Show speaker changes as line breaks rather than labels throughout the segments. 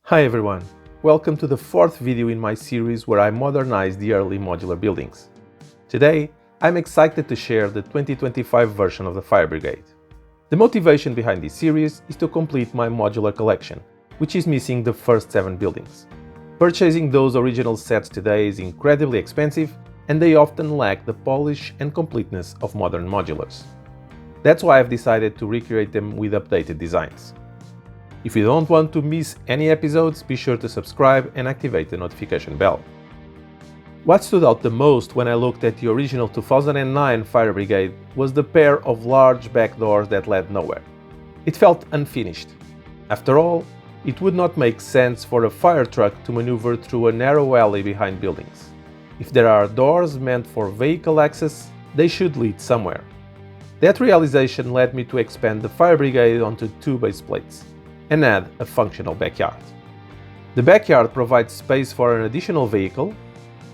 Hi everyone, welcome to the fourth video in my series where I modernize the early modular buildings. Today, I'm excited to share the 2025 version of the Fire Brigade. The motivation behind this series is to complete my modular collection, which is missing the first 7 buildings. Purchasing those original sets today is incredibly expensive, and they often lack the polish and completeness of modern modulars. That's why I've decided to recreate them with updated designs. If you don't want to miss any episodes, be sure to subscribe and activate the notification bell. What stood out the most when I looked at the original 2009 Fire Brigade was the pair of large back doors that led nowhere. It felt unfinished. After all, it would not make sense for a fire truck to maneuver through a narrow alley behind buildings. If there are doors meant for vehicle access, they should lead somewhere. That realization led me to expand the Fire Brigade onto 2 base plates and add a functional backyard. The backyard provides space for an additional vehicle,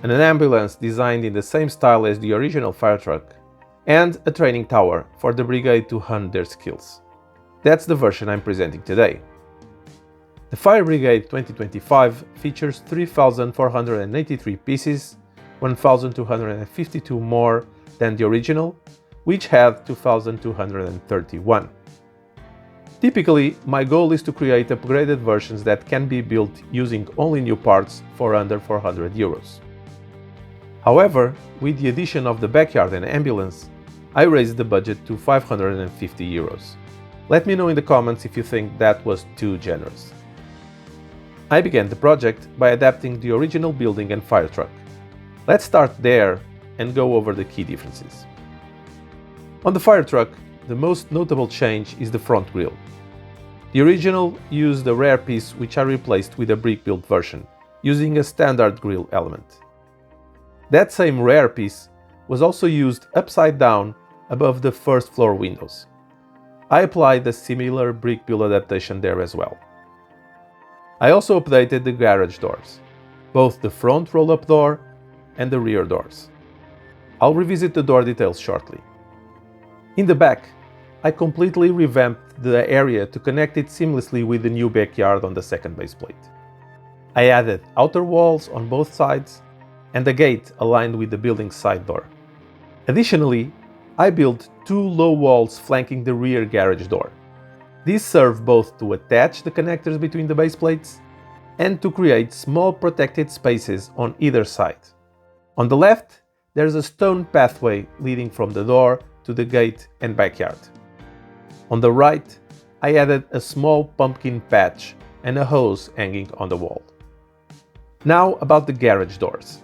an ambulance designed in the same style as the original fire truck, and a training tower for the brigade to hone their skills. That's the version I'm presenting today. The Fire Brigade 2025 features 3,483 pieces, 1,252 more than the original, which had 2,231. Typically, my goal is to create upgraded versions that can be built using only new parts for under 400 euros. However, with the addition of the backyard and ambulance, I raised the budget to 550 euros. Let me know in the comments if you think that was too generous. I began the project by adapting the original building and fire truck. Let's start there and go over the key differences. On the fire truck, the most notable change is the front grille. The original used a rear piece which I replaced with a brick-built version, using a standard grille element. That same rear piece was also used upside down above the first floor windows. I applied a similar brick-built adaptation there as well. I also updated the garage doors, both the front roll-up door and the rear doors. I'll revisit the door details shortly. In the back, I completely revamped the area to connect it seamlessly with the new backyard on the second base plate. I added outer walls on both sides and a gate aligned with the building's side door. Additionally, I built 2 low walls flanking the rear garage door. These serve both to attach the connectors between the base plates and to create small protected spaces on either side. On the left, there's a stone pathway leading from the door to the gate and backyard. On the right, I added a small pumpkin patch and a hose hanging on the wall. Now about the garage doors.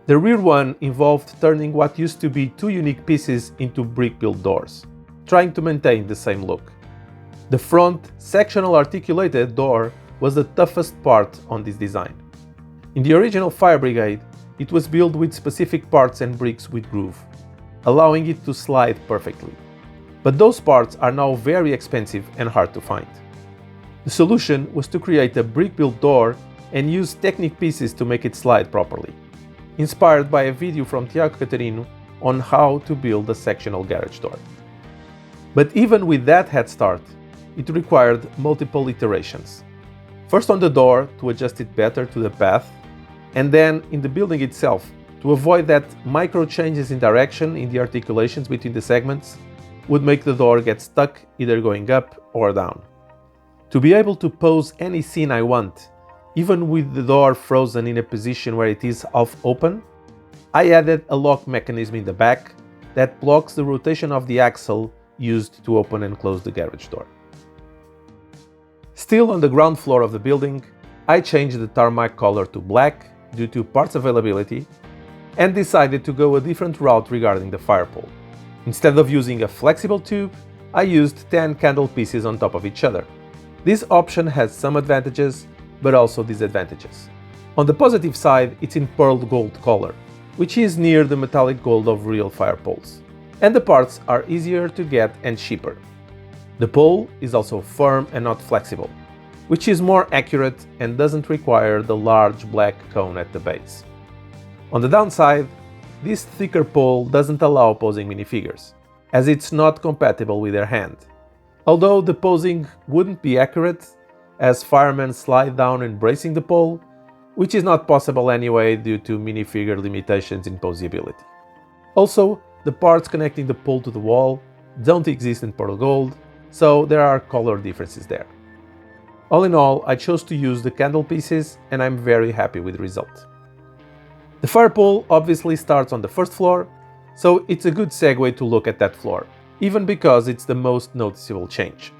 The rear one involved turning what used to be 2 unique pieces into brick-built doors, trying to maintain the same look. The front sectional articulated door was the toughest part on this design. In the original Fire Brigade, it was built with specific parts and bricks with groove, allowing it to slide perfectly. But those parts are now very expensive and hard to find. The solution was to create a brick-built door and use Technic pieces to make it slide properly, inspired by a video from Tiago Catarino on how to build a sectional garage door. But even with that head start, it required multiple iterations. First on the door to adjust it better to the path, and then in the building itself to avoid that micro changes in direction in the articulations between the segments would make the door get stuck either going up or down. To be able to pose any scene I want, even with the door frozen in a position where it is half open, I added a lock mechanism in the back that blocks the rotation of the axle used to open and close the garage door. Still on the ground floor of the building, I changed the tarmac color to black due to parts availability and decided to go a different route regarding the fire pole. Instead of using a flexible tube, I used 10 candle pieces on top of each other. This option has some advantages, but also disadvantages. On the positive side, it's in pearl gold color, which is near the metallic gold of real fire poles, and the parts are easier to get and cheaper. The pole is also firm and not flexible, which is more accurate and doesn't require the large black cone at the base. On the downside, this thicker pole doesn't allow posing minifigures, as it's not compatible with their hand. Although the posing wouldn't be accurate, as firemen slide down embracing the pole, which is not possible anyway due to minifigure limitations in posability. Also, the parts connecting the pole to the wall don't exist in Pearl Gold, so there are color differences there. All in all, I chose to use the candle pieces and I'm very happy with the result. The fire pole obviously starts on the first floor, so it's a good segue to look at that floor, even because it's the most noticeable change.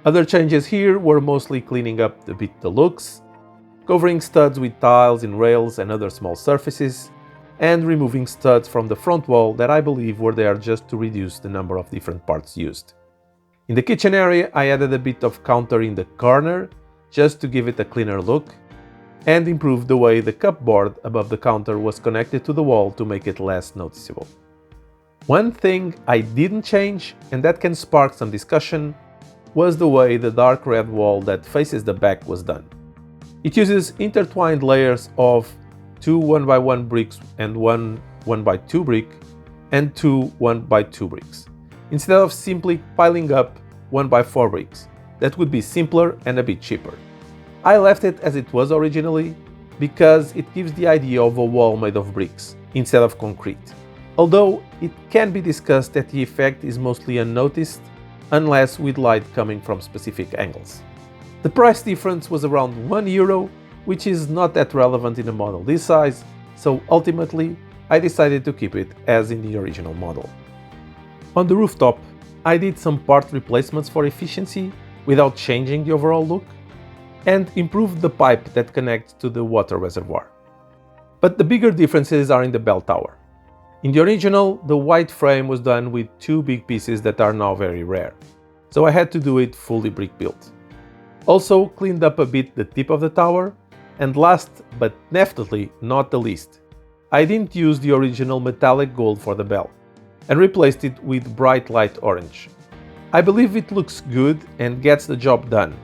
Other changes here were mostly cleaning up a bit the looks, covering studs with tiles and rails and other small surfaces, and removing studs from the front wall that I believe were there just to reduce the number of different parts used. In the kitchen area, I added a bit of counter in the corner, just to give it a cleaner look, and improved the way the cupboard above the counter was connected to the wall to make it less noticeable. One thing I didn't change, and that can spark some discussion, was the way the dark red wall that faces the back was done. It uses intertwined layers of 2 1x1 bricks and 1 1x2 brick and 2 1x2 bricks, instead of simply piling up 1x4 bricks. That would be simpler and a bit cheaper. I left it as it was originally because it gives the idea of a wall made of bricks instead of concrete, although it can be discussed that the effect is mostly unnoticed unless with light coming from specific angles. The price difference was around €1, which is not that relevant in a model this size, so ultimately I decided to keep it as in the original model. On the rooftop, I did some part replacements for efficiency without changing the overall look, and improved the pipe that connects to the water reservoir. But the bigger differences are in the bell tower. In the original, the white frame was done with 2 big pieces that are now very rare, so I had to do it fully brick built. Also cleaned up a bit the tip of the tower, and last but definitely not the least, I didn't use the original metallic gold for the bell, and replaced it with bright light orange. I believe it looks good and gets the job done,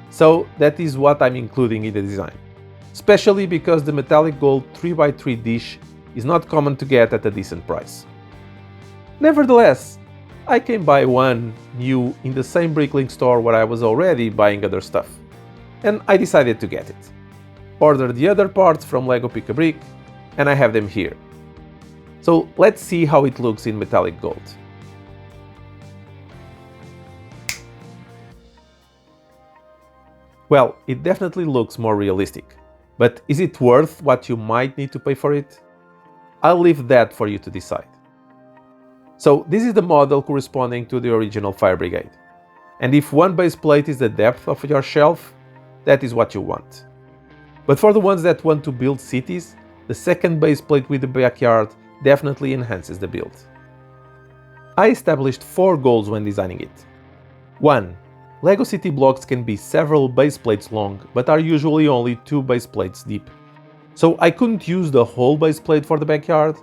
so that is what I'm including in the design, especially because the metallic gold 3x3 dish is not common to get at a decent price. Nevertheless, I can buy one new in the same Bricklink store where I was already buying other stuff, and I decided to get it. Ordered the other parts from Lego Pick-a-Brick, and I have them here. So let's see how it looks in metallic gold. Well, it definitely looks more realistic, but is it worth what you might need to pay for it? I'll leave that for you to decide. So this is the model corresponding to the original Fire Brigade. And if one base plate is the depth of your shelf, that is what you want. But for the ones that want to build cities, the second base plate with the backyard definitely enhances the build. I established 4 goals when designing it. 1. Lego city blocks can be several base plates long, but are usually only 2 base plates deep. So I couldn't use the whole base plate for the backyard.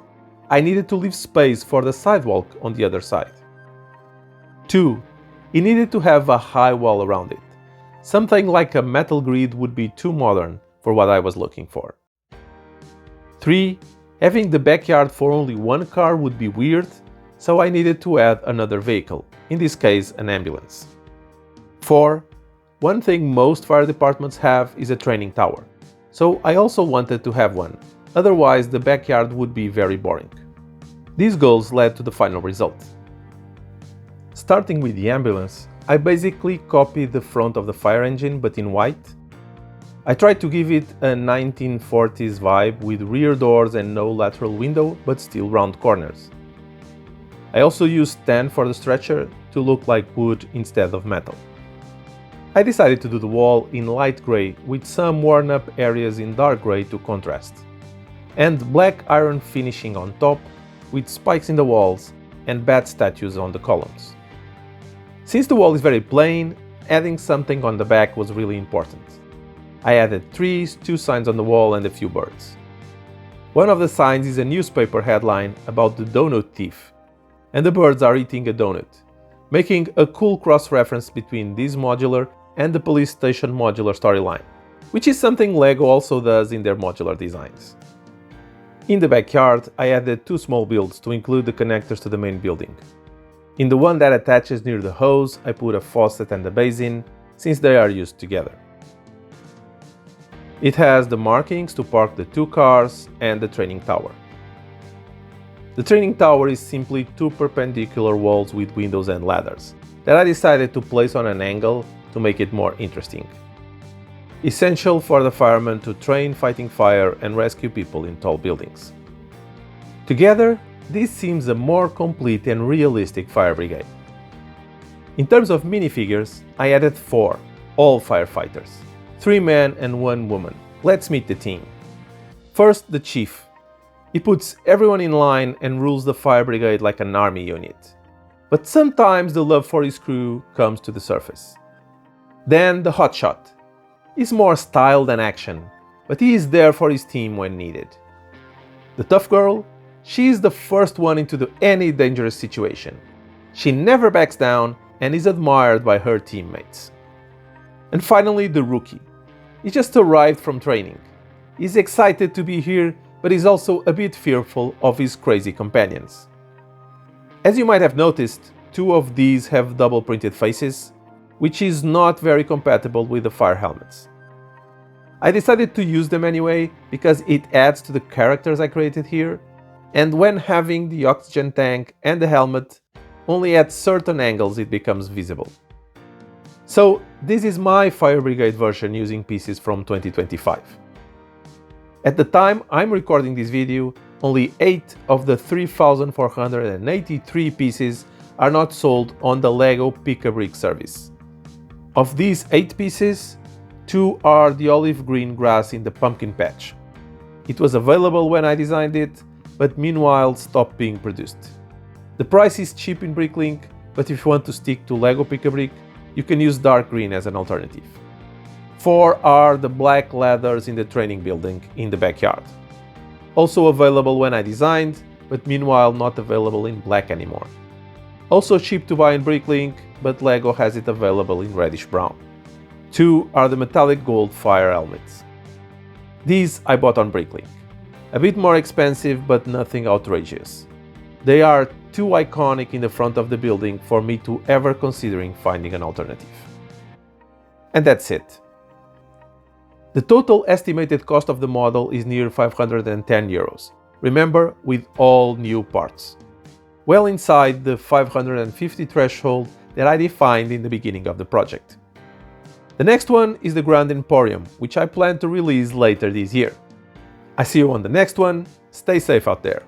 I needed to leave space for the sidewalk on the other side. 2. It needed to have a high wall around it. Something like a metal grid would be too modern for what I was looking for. 3. Having the backyard for only one car would be weird, so I needed to add another vehicle, in this case an ambulance. 4. One thing most fire departments have is a training tower, so I also wanted to have one, otherwise the backyard would be very boring. These goals led to the final result. Starting with the ambulance, I basically copied the front of the fire engine but in white. I tried to give it a 1940s vibe with rear doors and no lateral window, but still round corners. I also used tan for the stretcher to look like wood instead of metal. I decided to do the wall in light grey with some worn up areas in dark grey to contrast, and black iron finishing on top with spikes in the walls and bat statues on the columns. Since the wall is very plain, adding something on the back was really important. I added trees, 2 signs on the wall and a few birds. One of the signs is a newspaper headline about the donut thief, and the birds are eating a donut, making a cool cross-reference between this modular and the police station modular storyline, which is something LEGO also does in their modular designs. In the backyard, I added 2 small builds to include the connectors to the main building. In the one that attaches near the hose, I put a faucet and a basin, since they are used together. It has the markings to park the 2 cars and the training tower. The training tower is simply 2 perpendicular walls with windows and ladders that I decided to place on an angle to make it more interesting. Essential for the firemen to train fighting fire and rescue people in tall buildings. Together, this seems a more complete and realistic fire brigade. In terms of minifigures, I added 4, all firefighters. 3 men and 1 woman. Let's meet the team. First, the chief. He puts everyone in line and rules the fire brigade like an army unit. But sometimes the love for his crew comes to the surface. Then the hotshot. He's more style than action, but he is there for his team when needed. The tough girl. She is the first one into any dangerous situation. She never backs down and is admired by her teammates. And finally, the rookie. He just arrived from training. He's excited to be here, but is also a bit fearful of his crazy companions. As you might have noticed, 2 of these have double printed faces, which is not very compatible with the fire helmets. I decided to use them anyway because it adds to the characters I created here, and when having the oxygen tank and the helmet, only at certain angles it becomes visible. So this is my Fire Brigade version using pieces from 2025. At the time I'm recording this video, only 8 of the 3,483 pieces are not sold on the LEGO Pick-a-Brick service. Of these 8 pieces, 2 are the olive green grass in the pumpkin patch. It was available when I designed it, but meanwhile stopped being produced. The price is cheap in Bricklink, but if you want to stick to LEGO Pick-a-Brick, you can use dark green as an alternative. 4 are the black ladders in the training building in the backyard. Also available when I designed, but meanwhile not available in black anymore. Also cheap to buy in Bricklink, but LEGO has it available in reddish brown. 2 are the metallic gold fire helmets. These I bought on Bricklink. A bit more expensive, but nothing outrageous. They are too iconic in the front of the building for me to ever considering finding an alternative. And that's it. The total estimated cost of the model is near 510 euros. Remember, with all new parts. Well inside the 550 threshold that I defined in the beginning of the project. The next one is the Grand Emporium, which I plan to release later this year. I see you on the next one. Stay safe out there.